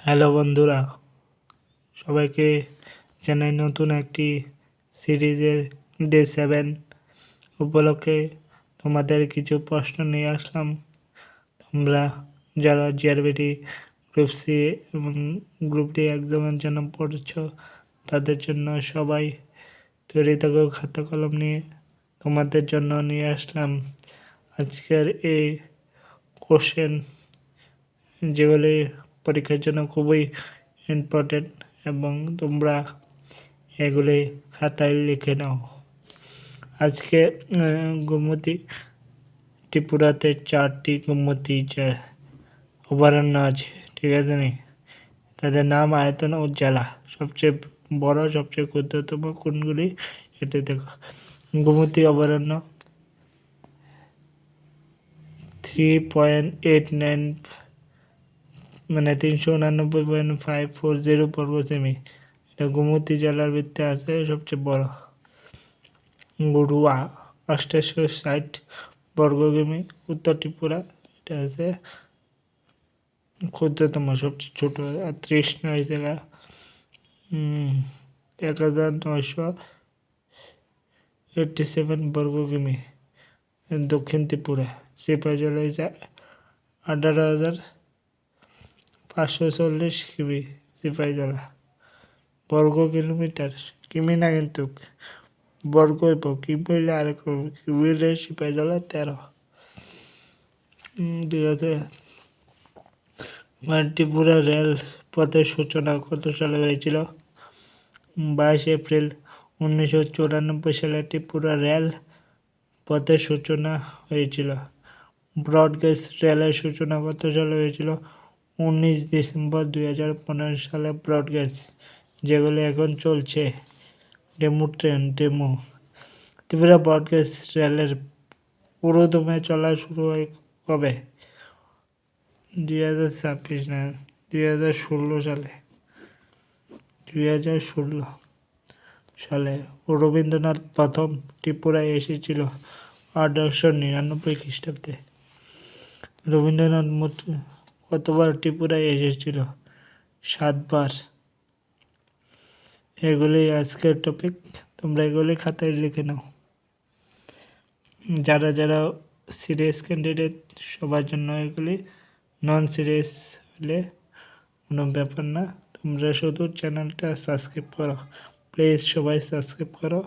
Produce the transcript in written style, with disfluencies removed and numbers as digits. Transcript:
Hello বন্ধুরা, সবাইকে জানাই নতুন একটি সিরিজের ডে 7 উপলক্ষে তোমাদের কিছু প্রশ্ন নিয়ে আসলাম। তোমরা যারা জিআরবিটি গ্রুপ সি এবং গ্রুপ ডি এক্সামের জন্য পড়ছ তাদের জন্য সবাই তৈরি থাকো খাতা কলম নিয়ে। তোমাদের জন্য নিয়ে আসলাম আজকের এই কোশ্চেন, যেগুলি পরীক্ষার জন্য খুবই ইম্পর্টেন্ট এবং তোমরা এগুলি খাতায় লিখে নাও। আজকে গোমতী ত্রিপুরাতে 4টি গোমতী অভয়ারণ্য আছে, ঠিক আছে নি? তাদের নাম, আয়তন ও জেলা। সবচেয়ে বড়, সবচেয়ে ক্ষুদ্রতম কোনগুলি সেটি দেখো। গোমতী অভয়ারণ্য 3.89 মানে 389.540 বর্গ সেমি। এটা গোমতী জেলার ভিতরে আছে, সবচেয়ে বড়। গুরুয়া 860 বর্গ কিমি, উত্তর ত্রিপুরা। এটা আছে ক্ষুদ্রতম, সবচেয়ে ছোট। 30 নয় জায়গা 1987 বর্গ কিমি, দক্ষিণ ত্রিপুরা। সিপাহীজলা 18,540 কিমি, সিপাহীজলা। বর্গ কিলোমিটার, কিমি না কিন্তু, বর্গ হইব। কিমি হইলে আরেক কিমি হইলে সিপাহীজলা 13। ঠিক আছে। ত্রিপুরা রেল পথের সূচনা কত সালে হয়েছিল? 22 এপ্রিল 1994 সালে ত্রিপুরা রেল পথের সূচনা হয়েছিল। ব্রডগেজ রেলের সূচনা কত সালে হয়েছিল? 19 ডিসেম্বর 2015 সালে। ব্রডগেজ, যেগুলি এখন চলছে, ডেমু ট্রেন, ত্রিপুরা ব্রডগেজ রেলের পুরোদমে চলা শুরু হয় কবে? 2026 না, 2016 সালে। 2016 সালে রবীন্দ্রনাথ প্রথম ত্রিপুরায় এসেছিল 1899 খ্রিস্টাব্দে। রবীন্দ্রনাথ মোট কতবার ত্রিপুরায় এসেছিল? 7 বার। এগুলি আজকের টপিক, তোমরা এগুলি খাতায় লিখে নাও। যারা যারা সিরিয়াস ক্যান্ডিডেট সবার জন্য এগুলি, নন সিরিয়াস হলে কোনো ব্যাপার না। তোমরা শুধু চ্যানেলটা সাবস্ক্রাইব করো, প্লিজ সবাই সাবস্ক্রাইব করো।